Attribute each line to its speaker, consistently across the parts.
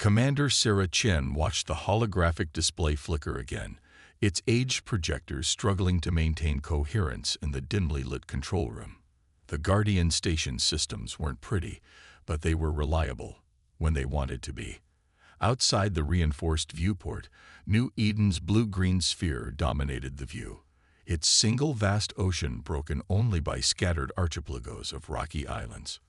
Speaker 1: Commander Sarah Chen watched the holographic display flicker again, its aged projectors struggling to maintain coherence in the dimly lit control room. The Guardian station systems weren't pretty, but they were reliable when they wanted to be. Outside the reinforced viewport, New Eden's blue-green sphere dominated the view, its single vast ocean broken only by scattered archipelagos of rocky islands.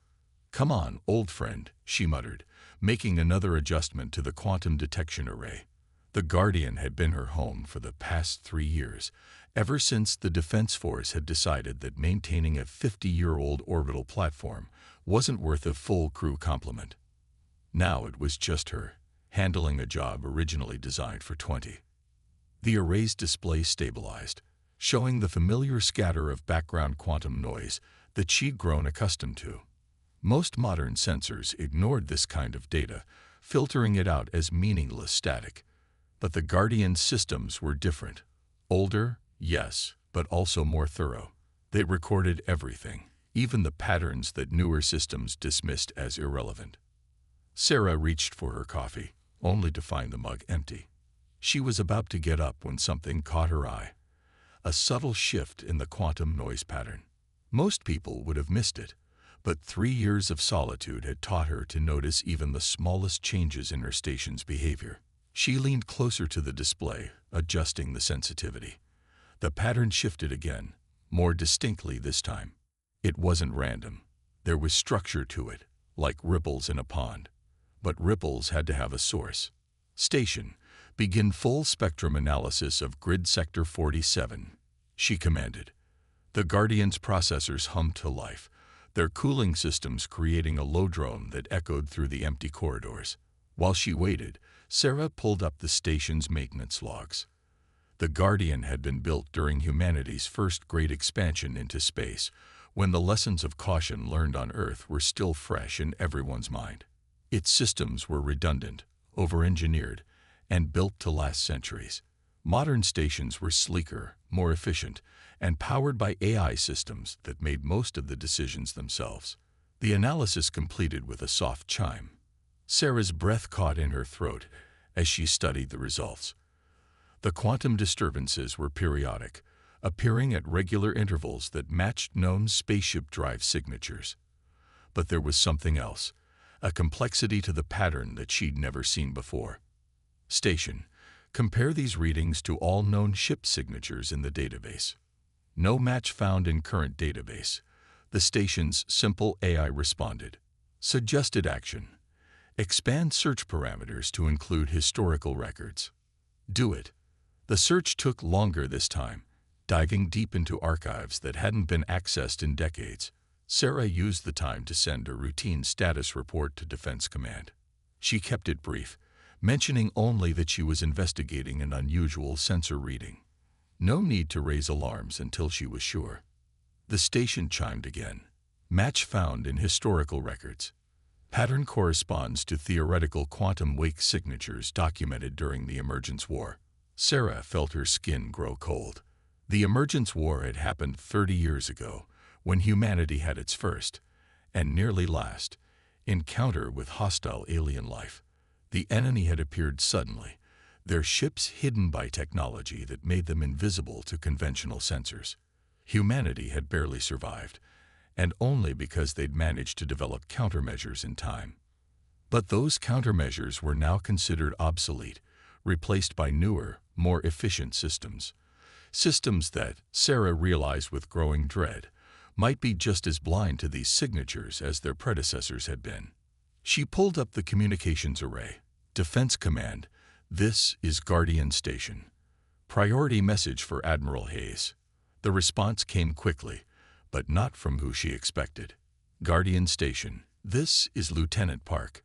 Speaker 1: "Come on, old friend," she muttered, making another adjustment to the quantum detection array. The Guardian had been her home for the past 3 years, ever since the Defense Force had decided that maintaining a 50-year-old orbital platform wasn't worth a full crew complement. Now it was just her, handling a job originally designed for 20. The array's display stabilized, showing the familiar scatter of background quantum noise that she'd grown accustomed to. Most modern sensors ignored this kind of data, filtering it out as meaningless static. But the Guardian systems were different. Older, yes, but also more thorough. They recorded everything, even the patterns that newer systems dismissed as irrelevant. Sarah reached for her coffee, only to find the mug empty. She was about to get up when something caught her eye. A subtle shift in the quantum noise pattern. Most people would have missed it, but 3 years of solitude had taught her to notice even the smallest changes in her station's behavior. She leaned closer to the display, adjusting the sensitivity. The pattern shifted again, more distinctly this time. It wasn't random. There was structure to it, like ripples in a pond. But ripples had to have a source. "Station, begin full spectrum analysis of grid sector 47, she commanded. The Guardian's processors hummed to life, their cooling systems creating a low drone that echoed through the empty corridors. While she waited, Sarah pulled up the station's maintenance logs. The Guardian had been built during humanity's first great expansion into space, when the lessons of caution learned on Earth were still fresh in everyone's mind. Its systems were redundant, over-engineered, and built to last centuries. Modern stations were sleeker, more efficient, and powered by AI systems that made most of the decisions themselves. The analysis completed with a soft chime. Sarah's breath caught in her throat as she studied the results. The quantum disturbances were periodic, appearing at regular intervals that matched known spaceship drive signatures. But there was something else, a complexity to the pattern that she'd never seen before. "Station, compare these readings to all known ship signatures in the database." No match found in current database. The station's simple AI responded. "Suggested action. Expand search parameters to include historical records." "Do it." The search took longer this time, diving deep into archives that hadn't been accessed in decades. Sarah used the time to send a routine status report to Defense Command. She kept it brief, mentioning only that she was investigating an unusual sensor reading. No need to raise alarms until she was sure. The station chimed again. "Match found in historical records. Pattern corresponds to theoretical quantum wake signatures documented during the Emergence War." Sarah felt her skin grow cold. The Emergence War had happened 30 years ago, when humanity had its first, and nearly last, encounter with hostile alien life. The enemy had appeared suddenly, their ships hidden by technology that made them invisible to conventional sensors. Humanity had barely survived, and only because they'd managed to develop countermeasures in time. But those countermeasures were now considered obsolete, replaced by newer, more efficient systems. Systems that, Sarah realized with growing dread, might be just as blind to these signatures as their predecessors had been. She pulled up the communications array. "Defense Command, this is Guardian Station. Priority message for Admiral Hayes." The response came quickly, but not from who she expected. "Guardian Station, this is Lieutenant Park.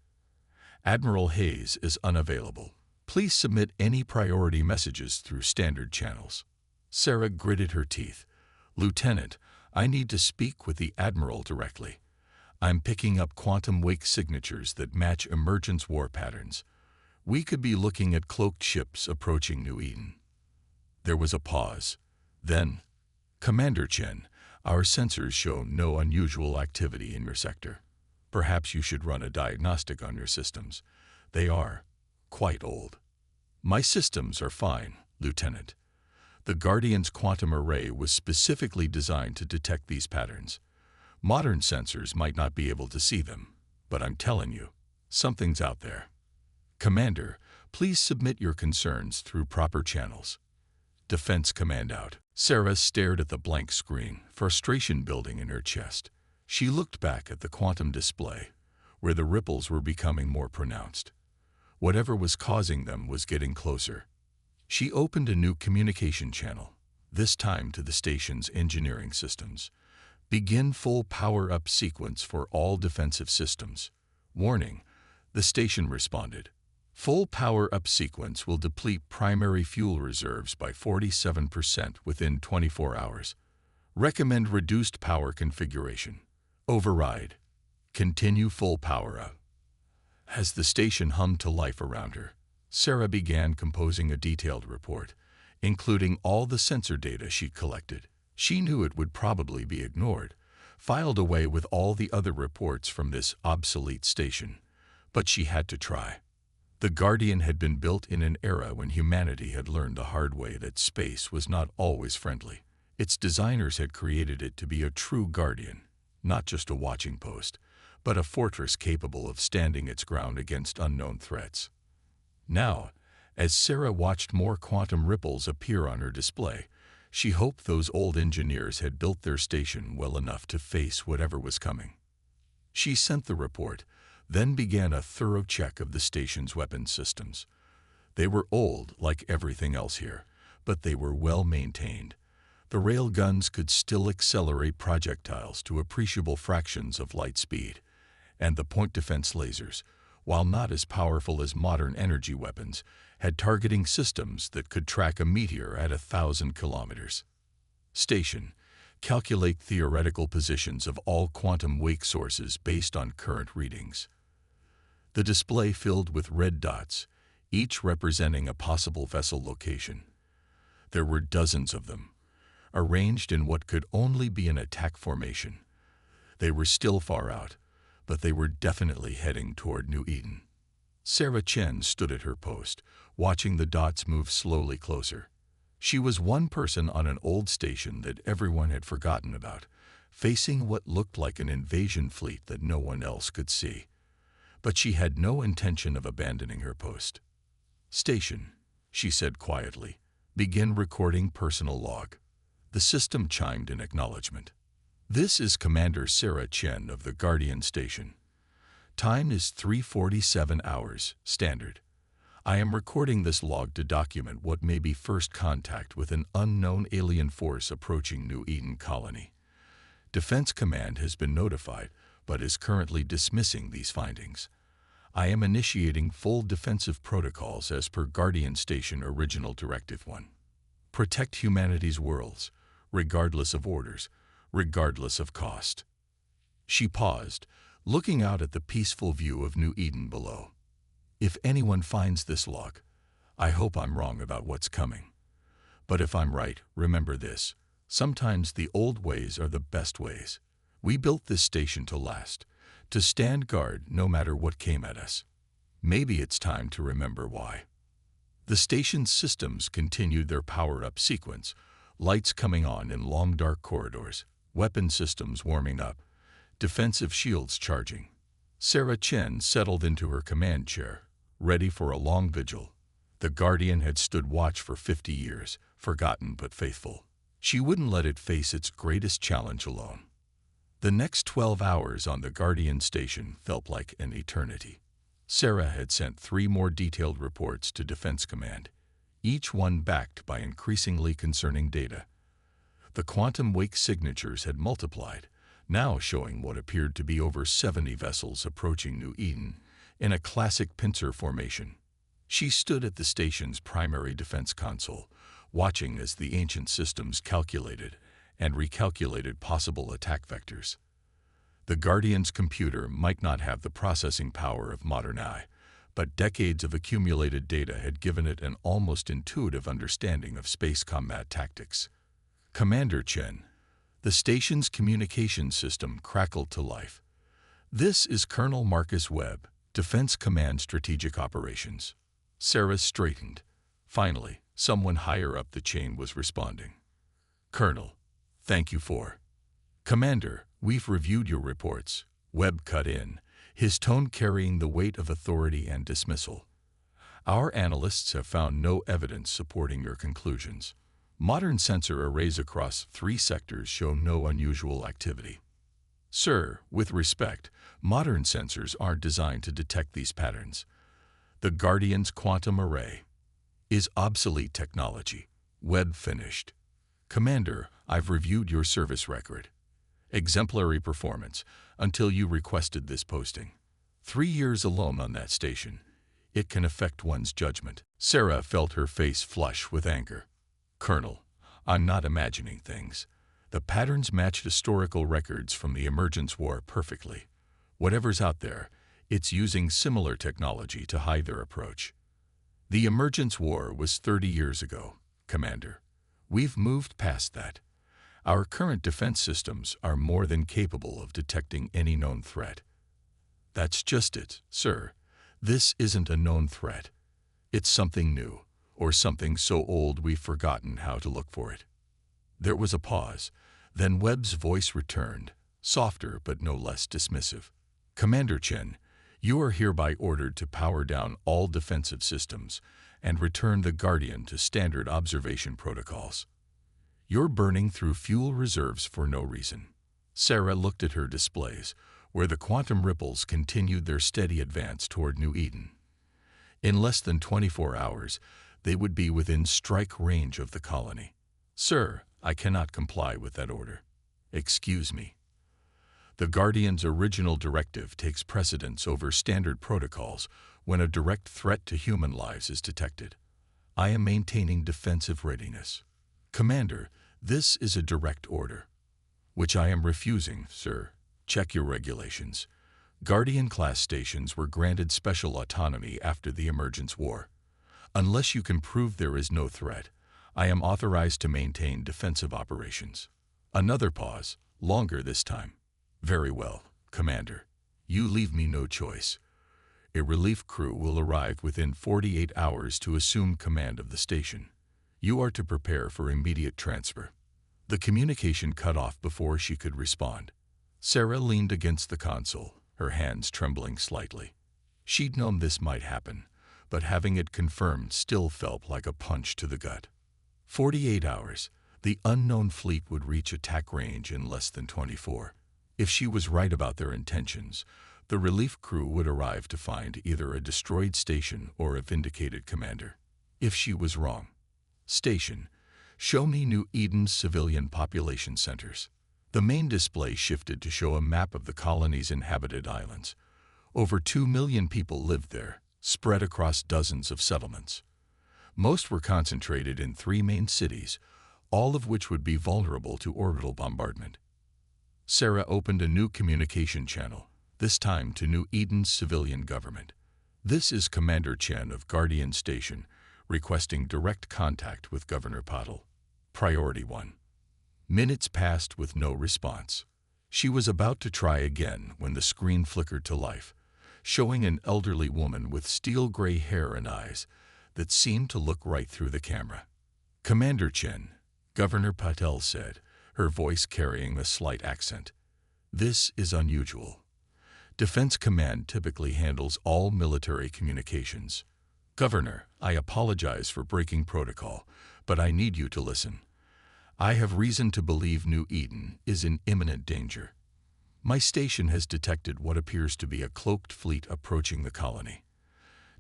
Speaker 1: Admiral Hayes is unavailable. Please submit any priority messages through standard channels." Sarah gritted her teeth. "Lieutenant, I need to speak with the Admiral directly. I'm picking up quantum wake signatures that match emergence war patterns. We could be looking at cloaked ships approaching New Eden." There was a pause. Then, "Commander Chen, our sensors show no unusual activity in your sector. Perhaps you should run a diagnostic on your systems. They are quite old. My systems are fine, Lieutenant. The Guardian's quantum array was specifically designed to detect these patterns. Modern sensors might not be able to see them, but I'm telling you, something's out there. Commander, please submit your concerns through proper channels. Defense Command out. Sarah stared at the blank screen, frustration building in her chest. She looked back at the quantum display, where the ripples were becoming more pronounced. Whatever was causing them was getting closer. She opened a new communication channel, this time to the station's engineering systems. Begin full power-up sequence for all defensive systems. Warning, the station responded. Full power-up sequence will deplete primary fuel reserves by 47% within 24 hours. Recommend reduced power configuration. Override. Continue full power-up. As the station hummed to life around her, Sarah began composing a detailed report, including all the sensor data she'd collected. She knew it would probably be ignored, filed away with all the other reports from this obsolete station. But she had to try. The Guardian had been built in an era when humanity had learned the hard way that space was not always friendly. Its designers had created it to be a true guardian, not just a watching post, but a fortress capable of standing its ground against unknown threats. Now, as Sarah watched more quantum ripples appear on her display, she hoped those old engineers had built their station well enough to face whatever was coming. She sent the report, then began a thorough check of the station's weapons systems. They were old, like everything else here, but they were well maintained. The rail guns could still accelerate projectiles to appreciable fractions of light speed, and the point defense lasers, while not as powerful as modern energy weapons, had targeting systems that could track a meteor at 1,000 kilometers. Station, calculate theoretical positions of all quantum wake sources based on current readings. The display filled with red dots, each representing a possible vessel location. There were dozens of them, arranged in what could only be an attack formation. They were still far out, but they were definitely heading toward New Eden. Sarah Chen stood at her post, watching the dots move slowly closer. She was one person on an old station that everyone had forgotten about, facing what looked like an invasion fleet that no one else could see. But she had no intention of abandoning her post. "Station," she said quietly, "begin recording personal log." The system chimed in acknowledgement. "This is Commander Sarah Chen of the Guardian Station. Time is 3:47 hours, standard. I am recording this log to document what may be first contact with an unknown alien force approaching New Eden Colony. Defense Command has been notified, but is currently dismissing these findings. I am initiating full defensive protocols as per Guardian Station Original Directive 1. Protect humanity's worlds, regardless of orders, regardless of cost." She paused, looking out at the peaceful view of New Eden below. "If anyone finds this log, I hope I'm wrong about what's coming. But if I'm right, remember this. Sometimes the old ways are the best ways. We built this station to last, to stand guard no matter what came at us. Maybe it's time to remember why." The station's systems continued their power-up sequence, lights coming on in long dark corridors, weapon systems warming up, defensive shields charging. Sarah Chen settled into her command chair, ready for a long vigil. The Guardian had stood watch for 50 years, forgotten but faithful. She wouldn't let it face its greatest challenge alone. The next 12 hours on the Guardian Station felt like an eternity. Sarah had sent 3 more detailed reports to Defense Command, each one backed by increasingly concerning data. The quantum wake signatures had multiplied, now showing what appeared to be over 70 vessels approaching New Eden in a classic pincer formation. She stood at the station's primary defense console, watching as the ancient systems calculated and recalculated possible attack vectors. The Guardian's computer might not have the processing power of modern AI, but decades of accumulated data had given it an almost intuitive understanding of space combat tactics. "Commander Chen," the station's communication system crackled to life. "This is Colonel Marcus Webb, Defense Command Strategic Operations. Sarah straightened. Finally, someone higher up the chain was responding. Colonel, thank you for. Commander, we've reviewed your reports. Webb cut in, his tone carrying the weight of authority and dismissal. Our analysts have found no evidence supporting your conclusions. Modern sensor arrays across 3 sectors show no unusual activity. Sir, with respect, modern sensors aren't designed to detect these patterns. The Guardian's quantum array is obsolete technology. Webb finished. Commander, I've reviewed your service record. Exemplary performance until you requested this posting. 3 years alone on that station. It can affect one's judgment. Sarah felt her face flush with anger. Colonel, I'm not imagining things. The patterns match historical records from the Emergence War perfectly. Whatever's out there, it's using similar technology to hide their approach. The Emergence War was 30 years ago, Commander. We've moved past that. Our current defense systems are more than capable of detecting any known threat. That's just it, sir. This isn't a known threat. It's something new, or something so old we've forgotten how to look for it. There was a pause. Then Webb's voice returned, softer but no less dismissive. Commander Chen, you are hereby ordered to power down all defensive systems and return the Guardian to standard observation protocols. You're burning through fuel reserves for no reason. Sarah looked at her displays, where the quantum ripples continued their steady advance toward New Eden. In less than 24 hours, they would be within strike range of the colony. Sir, I cannot comply with that order. Excuse me. The Guardian's original directive takes precedence over standard protocols when a direct threat to human lives is detected. I am maintaining defensive readiness. Commander, this is a direct order, which I am refusing, sir. Check your regulations. Guardian-class stations were granted special autonomy after the Emergence War. Unless you can prove there is no threat, I am authorized to maintain defensive operations. Another pause, longer this time. Very well, Commander. You leave me no choice. A relief crew will arrive within 48 hours to assume command of the station. You are to prepare for immediate transfer. The communication cut off before she could respond. Sarah leaned against the console, her hands trembling slightly. She'd known this might happen, but having it confirmed still felt like a punch to the gut. 48 hours. The unknown fleet would reach attack range in less than 24. If she was right about their intentions, the relief crew would arrive to find either a destroyed station or a vindicated commander. If she was wrong. Station, show me New Eden's civilian population centers. The main display shifted to show a map of the colony's inhabited islands. Over 2 million people lived there, spread across dozens of settlements. Most were concentrated in 3 main cities, all of which would be vulnerable to orbital bombardment. Sarah opened a new communication channel, this time to New Eden's civilian government. This is Commander Chen of Guardian Station, requesting direct contact with Governor Patel. Priority 1. Minutes passed with no response. She was about to try again when the screen flickered to life, showing an elderly woman with steel-gray hair and eyes that seemed to look right through the camera. Commander Chen, Governor Patel said, her voice carrying a slight accent. This is unusual. Defense Command typically handles all military communications. Governor, I apologize for breaking protocol, but I need you to listen. I have reason to believe New Eden is in imminent danger. My station has detected what appears to be a cloaked fleet approaching the colony.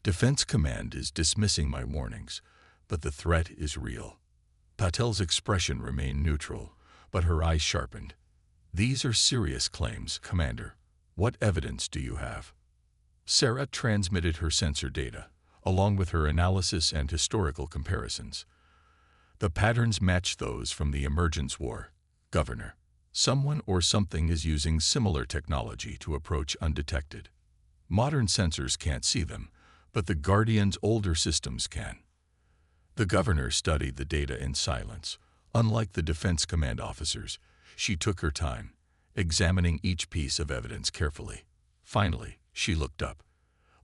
Speaker 1: Defense Command is dismissing my warnings, but the threat is real. Patel's expression remained neutral, but her eyes sharpened. These are serious claims, Commander. What evidence do you have? Sarah transmitted her sensor data, along with her analysis and historical comparisons. The patterns match those from the Emergence War. Governor, someone or something is using similar technology to approach undetected. Modern sensors can't see them, but the Guardian's older systems can. The governor studied the data in silence. Unlike the Defense Command officers, she took her time, examining each piece of evidence carefully. Finally, she looked up.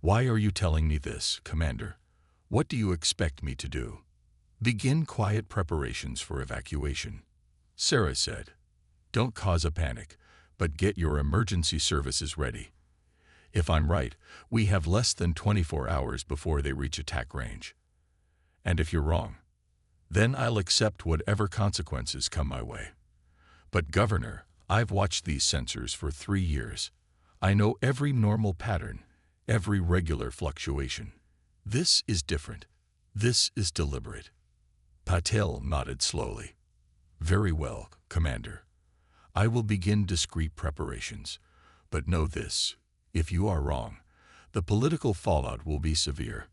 Speaker 1: Why are you telling me this, Commander? What do you expect me to do? Begin quiet preparations for evacuation, Sarah said. Don't cause a panic, but get your emergency services ready. If I'm right, we have less than 24 hours before they reach attack range. And if you're wrong, then I'll accept whatever consequences come my way. But Governor, I've watched these sensors for 3 years. I know every normal pattern, every regular fluctuation. This is different. This is deliberate. Patel nodded slowly. Very well, Commander. I will begin discreet preparations. But know this, if you are wrong, the political fallout will be severe.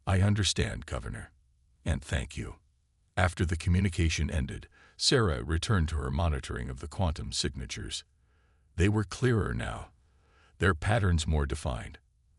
Speaker 1: I understand, Governor. And thank you. After the communication ended, Sarah returned to her monitoring of the quantum signatures. They were clearer now, their patterns more defined.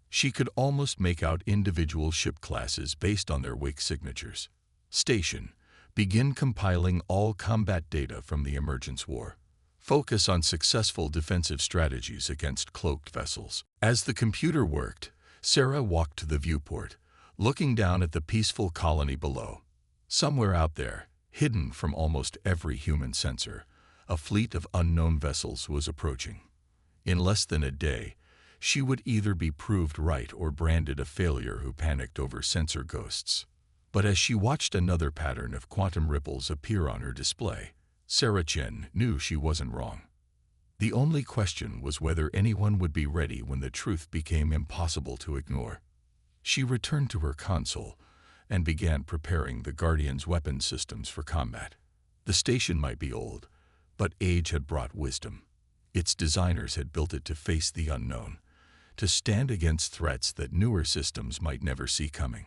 Speaker 1: She could almost make out individual ship classes based on their wake signatures. Station, begin compiling all combat data from the emergence war. Focus on successful defensive strategies against cloaked vessels. As the computer worked, Sarah walked to the viewport, looking down at the peaceful colony below. Somewhere out there, hidden from almost every human sensor, a fleet of unknown vessels was approaching. In less than a day, she would either be proved right or branded a failure who panicked over sensor ghosts. But as she watched another pattern of quantum ripples appear on her display, Sarah Chen knew she wasn't wrong. The only question was whether anyone would be ready when the truth became impossible to ignore. She returned to her console and began preparing the Guardian's weapon systems for combat. The station might be old, but age had brought wisdom. Its designers had built it to face the unknown, to stand against threats that newer systems might never see coming.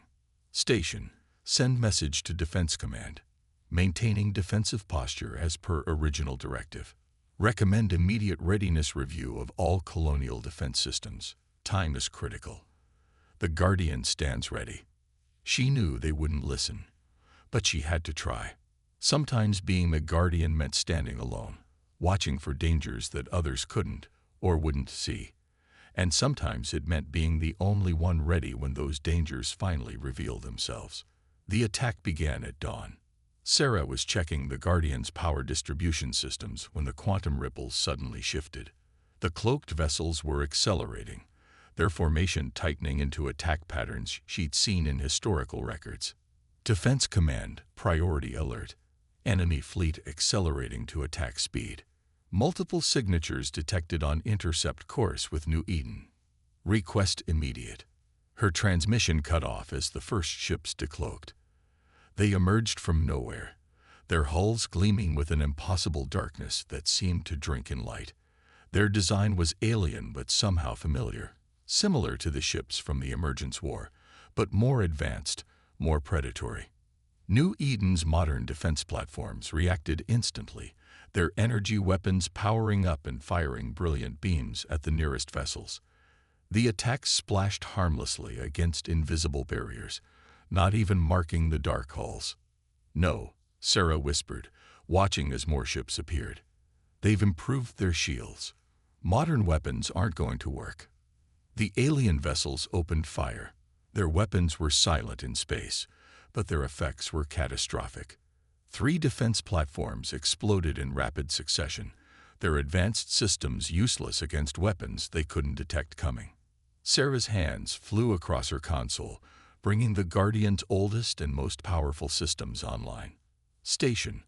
Speaker 1: Station, send message to Defense Command. Maintaining defensive posture as per original directive. Recommend immediate readiness review of all colonial defense systems. Time is critical. The Guardian stands ready. She knew they wouldn't listen, but she had to try. Sometimes being the Guardian meant standing alone, watching for dangers that others couldn't or wouldn't see. And sometimes it meant being the only one ready when those dangers finally revealed themselves. The attack began at dawn. Sarah was checking the Guardian's power distribution systems when the quantum ripples suddenly shifted. The cloaked vessels were accelerating, their formation tightening into attack patterns she'd seen in historical records. Defense Command, priority alert. Enemy fleet accelerating to attack speed. Multiple signatures detected on intercept course with New Eden. Request immediate. Her transmission cut off as the first ships decloaked. They emerged from nowhere, their hulls gleaming with an impossible darkness that seemed to drink in light. Their design was alien but somehow familiar, similar to the ships from the Emergence War, but more advanced, more predatory. New Eden's modern defense platforms reacted instantly, their energy weapons powering up and firing brilliant beams at the nearest vessels. The attacks splashed harmlessly against invisible barriers, not even marking the dark hulls. No, Sarah whispered, watching as more ships appeared. They've improved their shields. Modern weapons aren't going to work. The alien vessels opened fire. Their weapons were silent in space, but their effects were catastrophic. 3 defense platforms exploded in rapid succession, their advanced systems useless against weapons they couldn't detect coming. Sarah's hands flew across her console, bringing the Guardian's oldest and most powerful systems online. Station,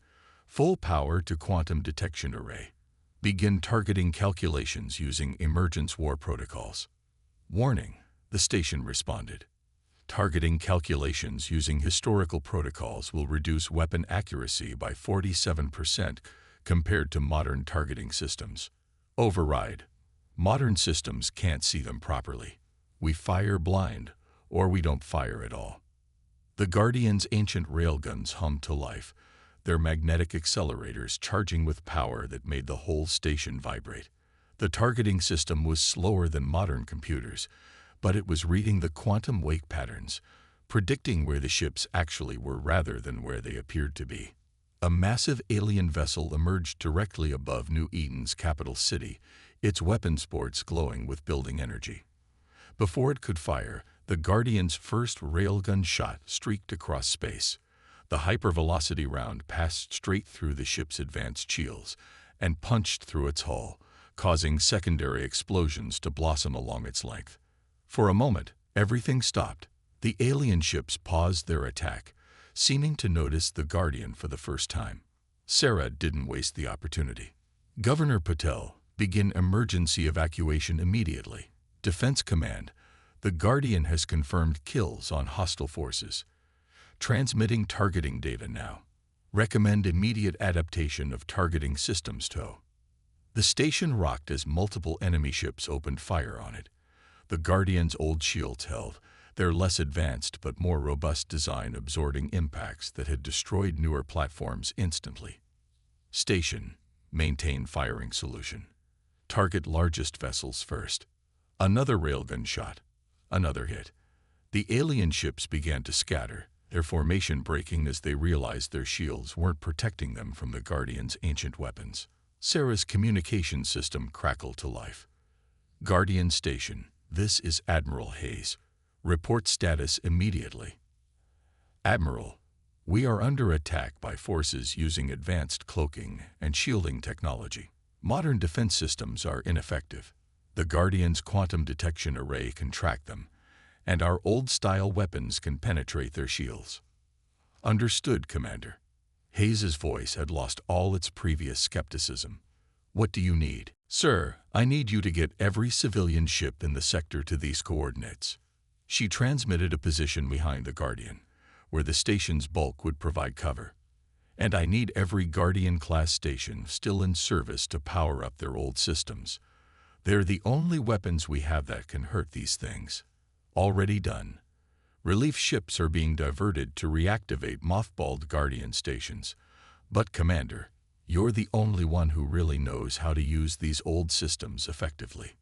Speaker 1: full power to quantum detection array. Begin targeting calculations using emergence war protocols. Warning, the station responded. Targeting calculations using historical protocols will reduce weapon accuracy by 47% compared to modern targeting systems. Override. Modern systems can't see them properly. We fire blind, or we don't fire at all. The Guardian's ancient railguns hummed to life, their magnetic accelerators charging with power that made the whole station vibrate. The targeting system was slower than modern computers, but it was reading the quantum wake patterns, predicting where the ships actually were rather than where they appeared to be. A massive alien vessel emerged directly above New Eden's capital city, its weapon sports glowing with building energy. Before it could fire, the Guardian's first railgun shot streaked across space. The hypervelocity round passed straight through the ship's advanced shields and punched through its hull, causing secondary explosions to blossom along its length. For a moment, everything stopped. The alien ships paused their attack, seeming to notice the Guardian for the first time. Sarah didn't waste the opportunity. Governor Patel, begin emergency evacuation immediately. Defense Command, the Guardian has confirmed kills on hostile forces. Transmitting targeting data now. Recommend immediate adaptation of targeting systems TOW. The station rocked as multiple enemy ships opened fire on it. The Guardian's old shields held, their less advanced but more robust design absorbing impacts that had destroyed newer platforms instantly. Station, maintain firing solution. Target largest vessels first. Another railgun shot. Another hit. The alien ships began to scatter, their formation breaking as they realized their shields weren't protecting them from the Guardian's ancient weapons. Sarah's communication system crackled to life. Guardian Station, this is Admiral Hayes. Report status immediately. Admiral, we are under attack by forces using advanced cloaking and shielding technology. Modern defense systems are ineffective. The Guardian's quantum detection array can track them, and our old-style weapons can penetrate their shields. Understood, Commander. Hayes's voice had lost all its previous skepticism. What do you need? Sir, I need you to get every civilian ship in the sector to these coordinates. She transmitted a position behind the Guardian, where the station's bulk would provide cover. And I need every Guardian-class station still in service to power up their old systems. They're the only weapons we have that can hurt these things. Already done. Relief ships are being diverted to reactivate mothballed Guardian stations. But, Commander, you're the only one who really knows how to use these old systems effectively.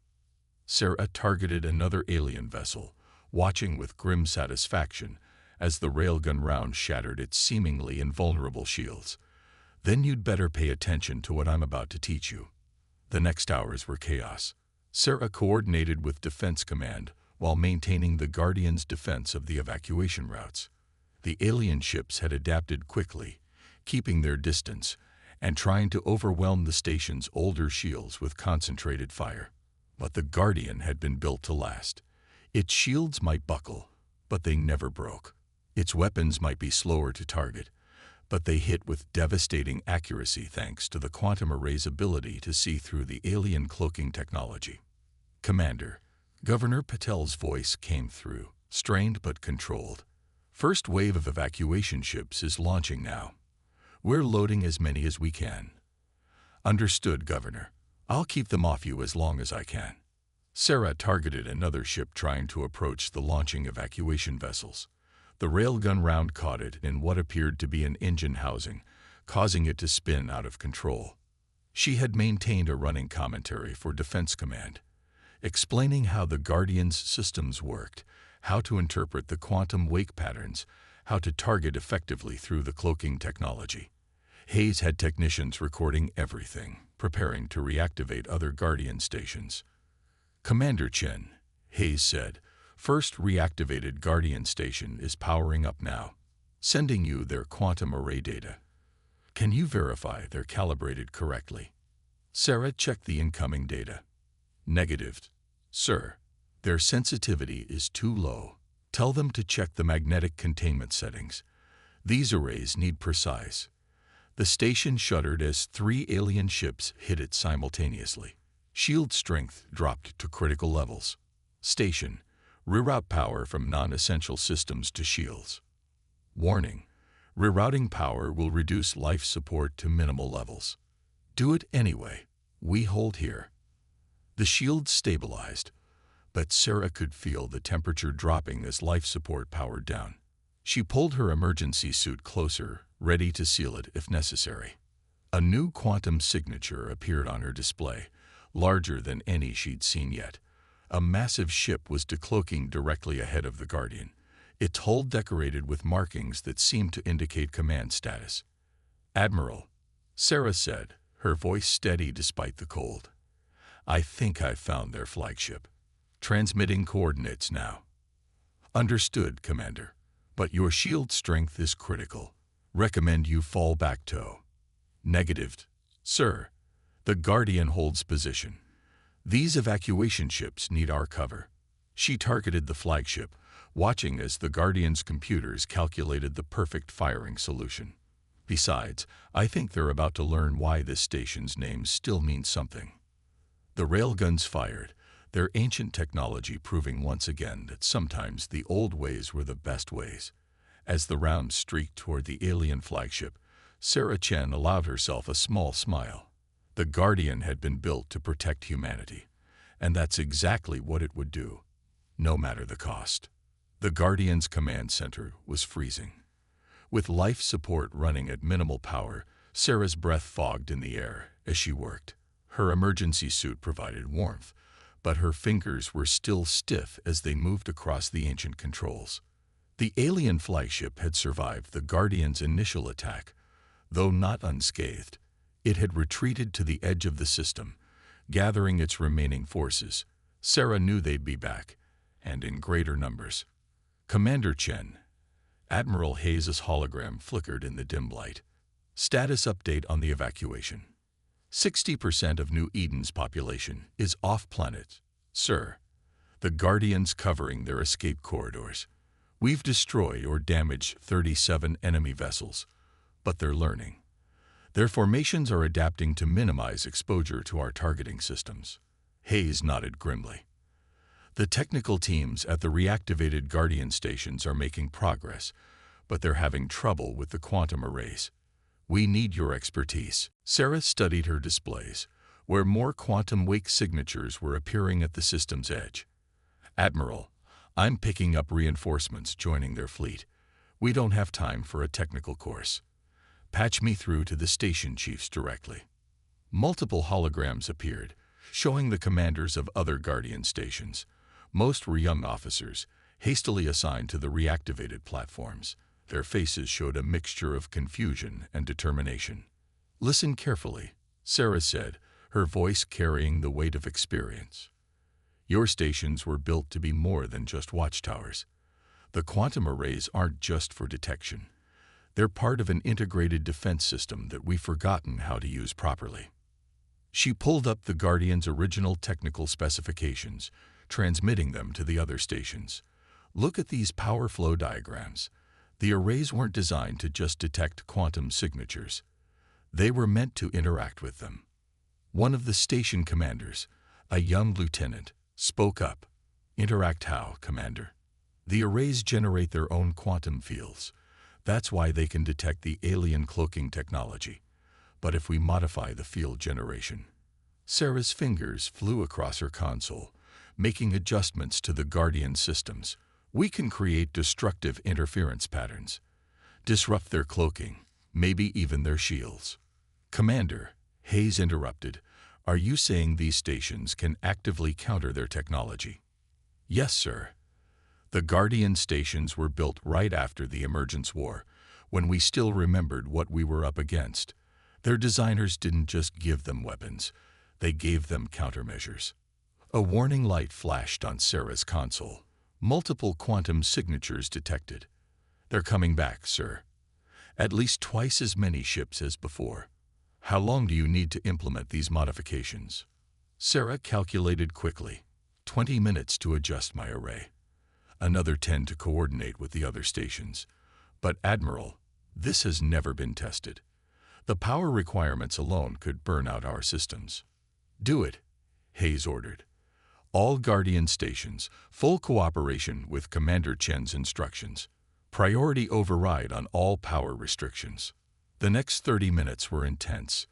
Speaker 1: Sarah targeted another alien vessel, watching with grim satisfaction as the railgun round shattered its seemingly invulnerable shields. Then you'd better pay attention to what I'm about to teach you. The next hours were chaos. Sarah coordinated with Defense Command while maintaining the Guardian's defense of the evacuation routes. The alien ships had adapted quickly, keeping their distance and trying to overwhelm the station's older shields with concentrated fire. But the Guardian had been built to last. Its shields might buckle, but they never broke. Its weapons might be slower to target, but they hit with devastating accuracy thanks to the quantum array's ability to see through the alien cloaking technology. Commander, Governor Patel's voice came through, strained but controlled. First wave of evacuation ships is launching now. We're loading as many as we can. Understood, Governor. I'll keep them off you as long as I can. Sarah targeted another ship trying to approach the launching evacuation vessels. The railgun round caught it in what appeared to be an engine housing, causing it to spin out of control. She had maintained a running commentary for Defense Command, explaining how the Guardian's systems worked, how to interpret the quantum wake patterns, how to target effectively through the cloaking technology. Hayes had technicians recording everything, preparing to reactivate other Guardian stations. Commander Chen, Hayes said, first reactivated Guardian station is powering up now, sending you their quantum array data. Can you verify they're calibrated correctly? Sarah checked the incoming data. Negative. Sir, their sensitivity is too low. Tell them to check the magnetic containment settings. These arrays need precise. The station shuddered as 3 alien ships hit it simultaneously. Shield strength dropped to critical levels. Station, reroute power from non-essential systems to shields. Warning, rerouting power will reduce life support to minimal levels. Do it anyway. We hold here. The shields stabilized, but Sarah could feel the temperature dropping as life support powered down. She pulled her emergency suit closer, ready to seal it if necessary. A new quantum signature appeared on her display, larger than any she'd seen yet. A massive ship was decloaking directly ahead of the Guardian, its hull decorated with markings that seemed to indicate command status. Admiral, Sarah said, her voice steady despite the cold. I think I've found their flagship. Transmitting coordinates now. Understood, Commander. But your shield strength is critical. Recommend you fall back tow. Negative, sir. The Guardian holds position. These evacuation ships need our cover. She targeted the flagship, watching as the Guardian's computers calculated the perfect firing solution. Besides, I think they're about to learn why this station's name still means something. The railguns fired, their ancient technology proving once again that sometimes the old ways were the best ways. As the rounds streaked toward the alien flagship, Sarah Chen allowed herself a small smile. The Guardian had been built to protect humanity, and that's exactly what it would do, no matter the cost. The Guardian's command center was freezing. With life support running at minimal power, Sarah's breath fogged in the air as she worked. Her emergency suit provided warmth, but her fingers were still stiff as they moved across the ancient controls. The alien flagship had survived the Guardian's initial attack. Though not unscathed, it had retreated to the edge of the system, gathering its remaining forces. Sarah knew they'd be back, and in greater numbers. Commander Chen. Admiral Hayes' hologram flickered in the dim light. Status update on the evacuation. 60% of New Eden's population is off-planet, sir. The Guardians covering their escape corridors. We've destroyed or damaged 37 enemy vessels, but they're learning. Their formations are adapting to minimize exposure to our targeting systems. Hayes nodded grimly. The technical teams at the reactivated Guardian stations are making progress, but they're having trouble with the quantum arrays. We need your expertise. Sarah studied her displays, where more quantum wake signatures were appearing at the system's edge. Admiral, I'm picking up reinforcements joining their fleet. We don't have time for a technical course. Patch me through to the station chiefs directly. Multiple holograms appeared, showing the commanders of other Guardian stations. Most were young officers, hastily assigned to the reactivated platforms. Their faces showed a mixture of confusion and determination. Listen carefully, Sarah said, her voice carrying the weight of experience. Your stations were built to be more than just watchtowers. The quantum arrays aren't just for detection. They're part of an integrated defense system that we've forgotten how to use properly. She pulled up the Guardian's original technical specifications, transmitting them to the other stations. Look at these power flow diagrams. The arrays weren't designed to just detect quantum signatures. They were meant to interact with them. One of the station commanders, a young lieutenant, spoke up. Interact how, Commander? The arrays generate their own quantum fields. That's why they can detect the alien cloaking technology. But if we modify the field generation... Sarah's fingers flew across her console, making adjustments to the Guardian systems. We can create destructive interference patterns, disrupt their cloaking, maybe even their shields. Commander, Hayes interrupted, are you saying these stations can actively counter their technology? Yes, sir. The Guardian stations were built right after the Emergence War, when we still remembered what we were up against. Their designers didn't just give them weapons, they gave them countermeasures. A warning light flashed on Sarah's console. Multiple quantum signatures detected. They're coming back, sir. At least twice as many ships as before. How long do you need to implement these modifications? Sarah calculated quickly. 20 minutes to adjust my array. Another 10 to coordinate with the other stations. But Admiral, this has never been tested. The power requirements alone could burn out our systems. Do it, Hayes ordered. All Guardian stations, full cooperation with Commander Chen's instructions. Priority override on all power restrictions. The next 30 minutes were intense.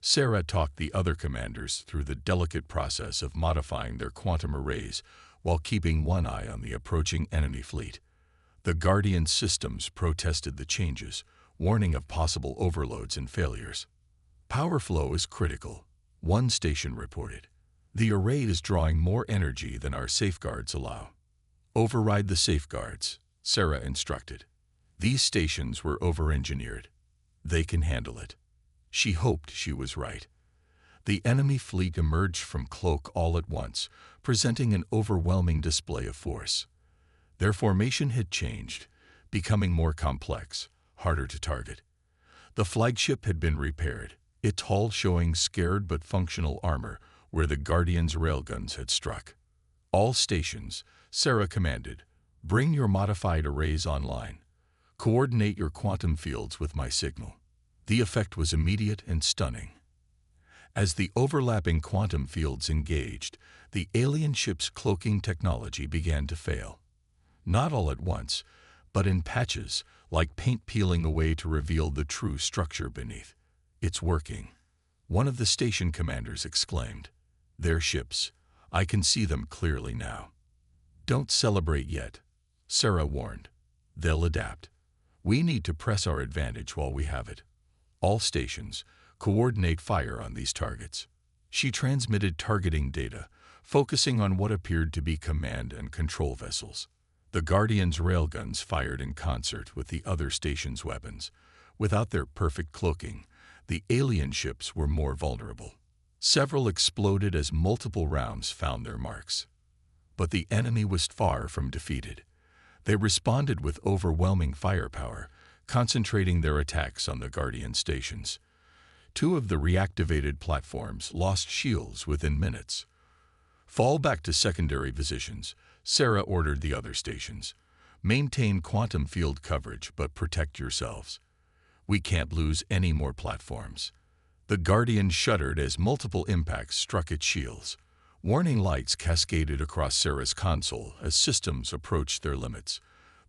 Speaker 1: Sarah talked the other commanders through the delicate process of modifying their quantum arrays while keeping one eye on the approaching enemy fleet. The Guardian systems protested the changes, warning of possible overloads and failures. Power flow is critical, one station reported. The array is drawing more energy than our safeguards allow. Override the safeguards, Sarah instructed. These stations were over-engineered. They can handle it. She hoped she was right. The enemy fleet emerged from cloak all at once, presenting an overwhelming display of force. Their formation had changed, becoming more complex, harder to target. The flagship had been repaired, its hull showing scared but functional armor where the Guardian's railguns had struck. All stations, Sarah commanded, bring your modified arrays online. Coordinate your quantum fields with my signal. The effect was immediate and stunning. As the overlapping quantum fields engaged, the alien ship's cloaking technology began to fail. Not all at once, but in patches, like paint peeling away to reveal the true structure beneath. "It's working," one of the station commanders exclaimed. "Their ships. I can see them clearly now." "Don't celebrate yet," Sarah warned. "They'll adapt. We need to press our advantage while we have it. All stations, coordinate fire on these targets." She transmitted targeting data, focusing on what appeared to be command and control vessels. The Guardian's railguns fired in concert with the other stations' weapons. Without their perfect cloaking, the alien ships were more vulnerable. Several exploded as multiple rounds found their marks. But the enemy was far from defeated. They responded with overwhelming firepower, concentrating their attacks on the Guardian stations. 2 of the reactivated platforms lost shields within minutes. "Fall back to secondary positions," Sarah ordered the other stations. "Maintain quantum field coverage, but protect yourselves. We can't lose any more platforms." The Guardian shuddered as multiple impacts struck its shields. Warning lights cascaded across Sarah's console as systems approached their limits.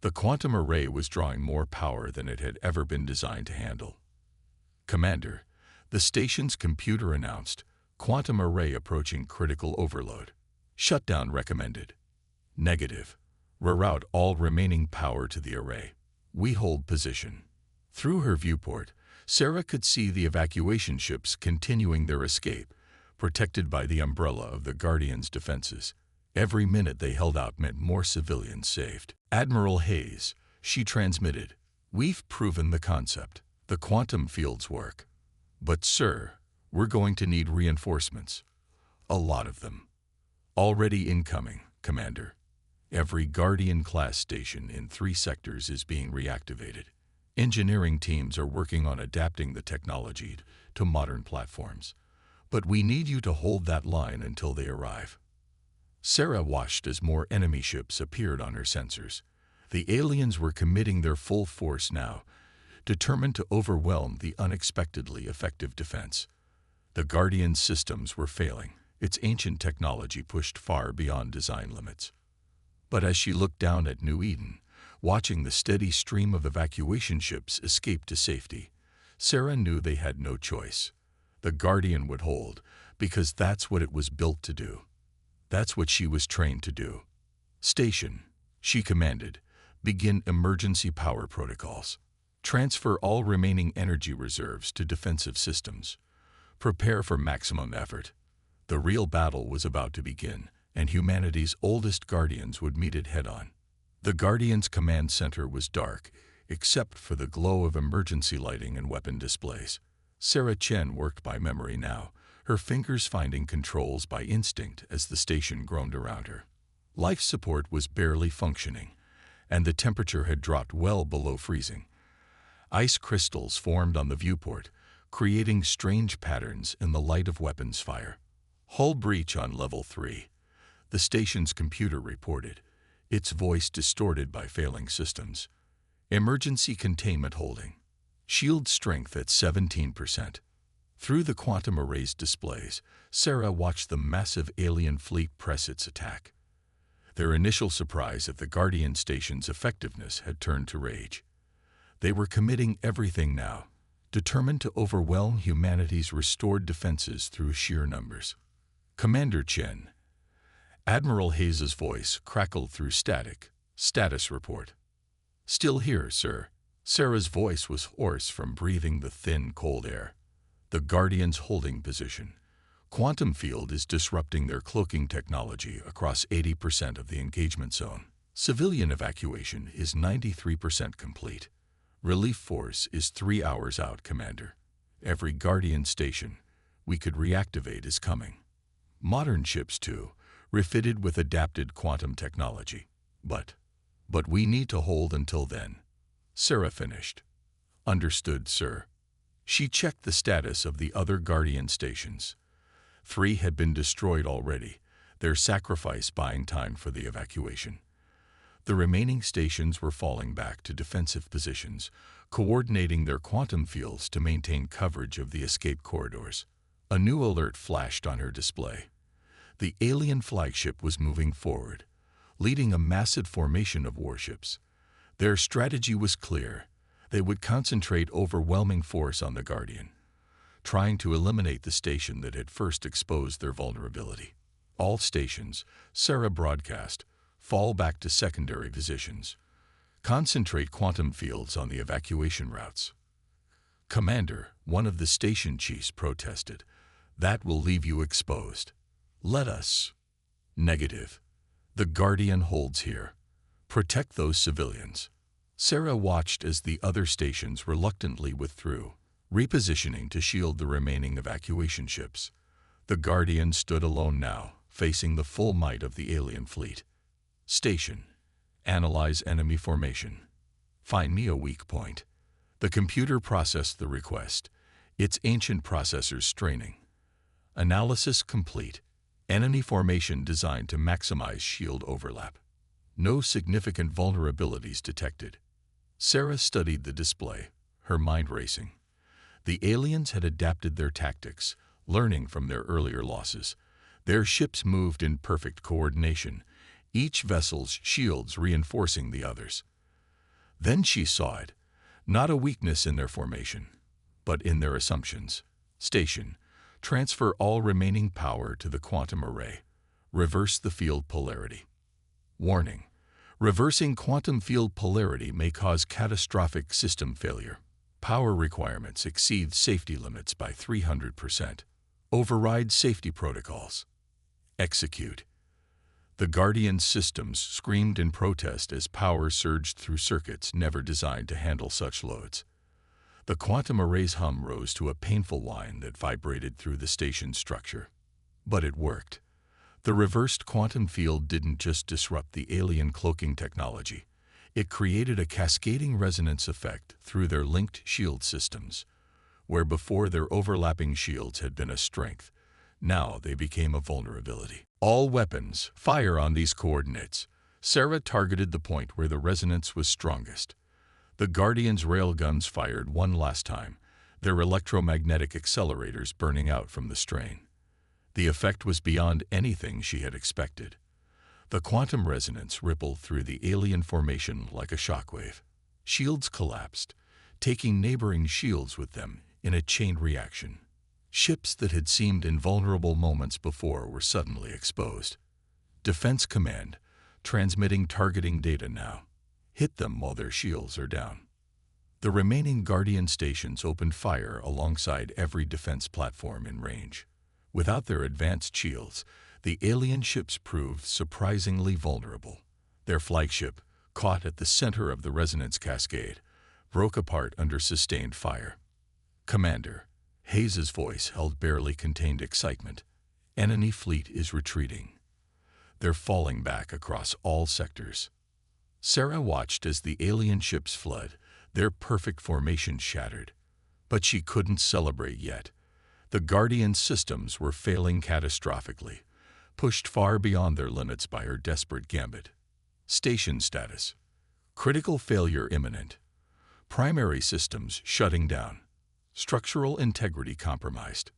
Speaker 1: The quantum array was drawing more power than it had ever been designed to handle. "Commander," the station's computer announced, "quantum array approaching critical overload. Shutdown recommended." "Negative. Reroute all remaining power to the array. We hold position." Through her viewport, Sarah could see the evacuation ships continuing their escape, protected by the umbrella of the Guardian's defenses. Every minute they held out meant more civilians saved. "Admiral Hayes," she transmitted, "we've proven the concept. The quantum fields work. But, sir, we're going to need reinforcements. A lot of them. Already incoming, Commander. Every Guardian-class station in 3 sectors is being reactivated. Engineering teams are working on adapting the technology to modern platforms. But we need you to hold that line until they arrive." Sarah watched as more enemy ships appeared on her sensors. The aliens were committing their full force now, determined to overwhelm the unexpectedly effective defense. The Guardian systems were failing, its ancient technology pushed far beyond design limits. But as she looked down at New Eden, watching the steady stream of evacuation ships escape to safety, Sarah knew they had no choice. The Guardian would hold, because that's what it was built to do. That's what she was trained to do. "Station," she commanded, "begin emergency power protocols. Transfer all remaining energy reserves to defensive systems. Prepare for maximum effort." The real battle was about to begin, and humanity's oldest Guardians would meet it head-on. The Guardian's command center was dark, except for the glow of emergency lighting and weapon displays. Sarah Chen worked by memory now, her fingers finding controls by instinct as the station groaned around her. Life support was barely functioning, and the temperature had dropped well below freezing. Ice crystals formed on the viewport, creating strange patterns in the light of weapons fire. "Hull breach on level 3, the station's computer reported, its voice distorted by failing systems. "Emergency containment holding. Shield strength at 17%. Through the quantum array's displays, Sarah watched the massive alien fleet press its attack. Their initial surprise at the Guardian station's effectiveness had turned to rage. They were committing everything now, determined to overwhelm humanity's restored defenses through sheer numbers. "Commander Chen." Admiral Hayes' voice crackled through static. "Status report." "Still here, sir." Sarah's voice was hoarse from breathing the thin, cold air. "The Guardian's holding position. Quantum field is disrupting their cloaking technology across 80% of the engagement zone. Civilian evacuation is 93% complete. Relief force is 3 hours out, Commander. Every Guardian station, we could reactivate is coming. Modern ships, too, refitted with adapted quantum technology. But we need to hold until then. Sarah finished. Understood, sir. She checked the status of the other Guardian stations. 3 had been destroyed already, their sacrifice buying time for the evacuation. The remaining stations were falling back to defensive positions, coordinating their quantum fields to maintain coverage of the escape corridors. A new alert flashed on her display. The alien flagship was moving forward, leading a massive formation of warships. Their strategy was clear. They would concentrate overwhelming force on the Guardian, trying to eliminate the station that had first exposed their vulnerability. All stations, Sarah broadcast, fall back to secondary positions. Concentrate quantum fields on the evacuation routes. Commander, one of the station chiefs protested. That will leave you exposed. Let us. Negative. The Guardian holds here. Protect those civilians. Sarah watched as the other stations reluctantly withdrew, repositioning to shield the remaining evacuation ships. The Guardian stood alone now, facing the full might of the alien fleet. Station. Analyze enemy formation. Find me a weak point. The computer processed the request, its ancient processors straining. Analysis complete. Enemy formation designed to maximize shield overlap. No significant vulnerabilities detected. Sarah studied the display, her mind racing. The aliens had adapted their tactics, learning from their earlier losses. Their ships moved in perfect coordination, each vessel's shields reinforcing the others. Then she saw it, not a weakness in their formation, but in their assumptions. Station. Transfer all remaining power to the quantum array. Reverse the field polarity. Warning. Reversing quantum field polarity may cause catastrophic system failure. Power requirements exceed safety limits by 300%. Override safety protocols. Execute. The Guardian systems screamed in protest as power surged through circuits never designed to handle such loads. The quantum array's hum rose to a painful whine that vibrated through the station's structure. But it worked. The reversed quantum field didn't just disrupt the alien cloaking technology. It created a cascading resonance effect through their linked shield systems. Where before their overlapping shields had been a strength, now they became a vulnerability. All weapons, fire on these coordinates. Sarah targeted the point where the resonance was strongest. The Guardian's railguns fired one last time, their electromagnetic accelerators burning out from the strain. The effect was beyond anything she had expected. The quantum resonance rippled through the alien formation like a shockwave. Shields collapsed, taking neighboring shields with them in a chain reaction. Ships that had seemed invulnerable moments before were suddenly exposed. Defense Command, transmitting targeting data now. Hit them while their shields are down. The remaining Guardian stations opened fire alongside every defense platform in range. Without their advanced shields, the alien ships proved surprisingly vulnerable. Their flagship, caught at the center of the resonance cascade, broke apart under sustained fire. Commander, Hayes's voice held barely contained excitement. Enemy fleet is retreating. They're falling back across all sectors. Sarah watched as the alien ships fled, their perfect formation shattered. But she couldn't celebrate yet. The Guardian systems were failing catastrophically, pushed far beyond their limits by her desperate gambit. Station status. Critical failure imminent. Primary systems shutting down. Structural integrity compromised.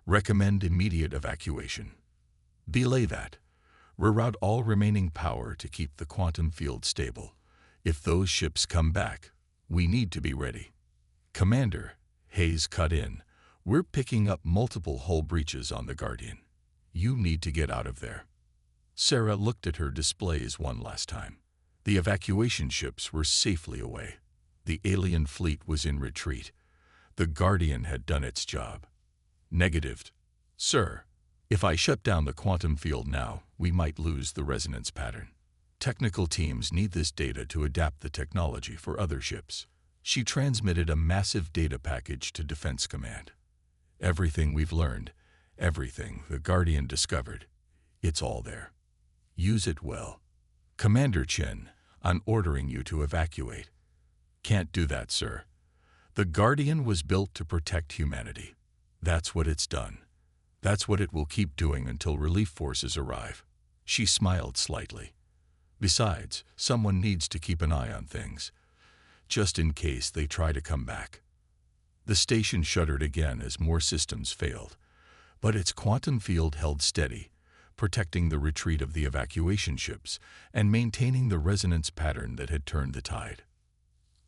Speaker 1: Recommend immediate evacuation. Belay that. Reroute all remaining power to keep the quantum field stable. If those ships come back, we need to be ready. Commander, Hayes cut in. We're picking up multiple hull breaches on the Guardian. You need to get out of there. Sarah looked at her displays one last time. The evacuation ships were safely away. The alien fleet was in retreat. The Guardian had done its job. Negatived. Sir, if I shut down the quantum field now, we might lose the resonance pattern. Technical teams need this data to adapt the technology for other ships. She transmitted a massive data package to Defense Command. Everything we've learned, everything the Guardian discovered, it's all there. Use it well. Commander Chen, I'm ordering you to evacuate. Can't do that, sir. The Guardian was built to protect humanity. That's what it's done. That's what it will keep doing until relief forces arrive. She smiled slightly. Besides, someone needs to keep an eye on things, just in case they try to come back. The station shuddered again as more systems failed, but its quantum field held steady, protecting the retreat of the evacuation ships and maintaining the resonance pattern that had turned the tide.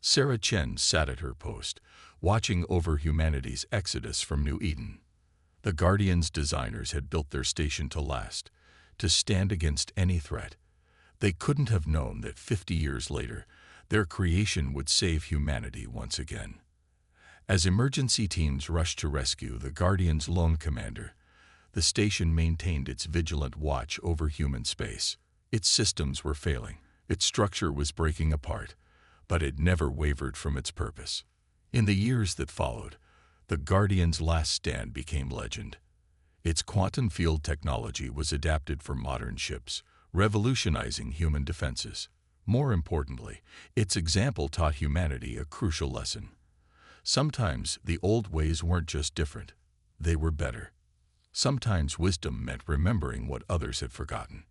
Speaker 1: Sarah Chen sat at her post, watching over humanity's exodus from New Eden. The Guardian's designers had built their station to last, to stand against any threat. They couldn't have known that 50 years later, their creation would save humanity once again. As emergency teams rushed to rescue the Guardian's lone commander, the station maintained its vigilant watch over human space. Its systems were failing, its structure was breaking apart, but it never wavered from its purpose. In the years that followed, the Guardian's last stand became legend. Its quantum field technology was adapted for modern ships, revolutionizing human defenses. More importantly, its example taught humanity a crucial lesson. Sometimes the old ways weren't just different, they were better. Sometimes wisdom meant remembering what others had forgotten.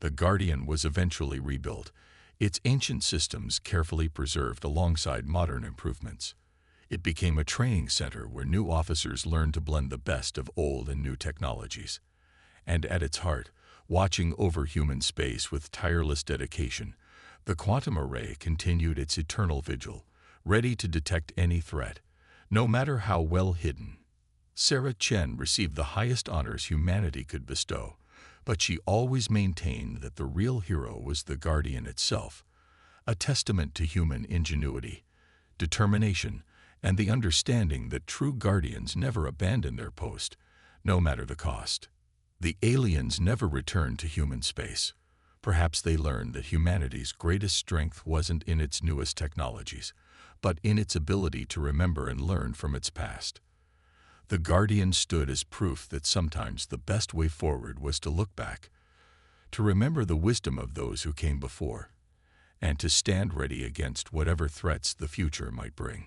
Speaker 1: The Guardian was eventually rebuilt, its ancient systems carefully preserved alongside modern improvements. It became a training center where new officers learned to blend the best of old and new technologies. And at its heart, watching over human space with tireless dedication, the quantum array continued its eternal vigil, ready to detect any threat, no matter how well hidden. Sarah Chen received the highest honors humanity could bestow, but she always maintained that the real hero was the Guardian itself, a testament to human ingenuity, determination, and the understanding that true Guardians never abandon their post, no matter the cost. The aliens never returned to human space. Perhaps they learned that humanity's greatest strength wasn't in its newest technologies, but in its ability to remember and learn from its past. The Guardian stood as proof that sometimes the best way forward was to look back, to remember the wisdom of those who came before, and to stand ready against whatever threats the future might bring.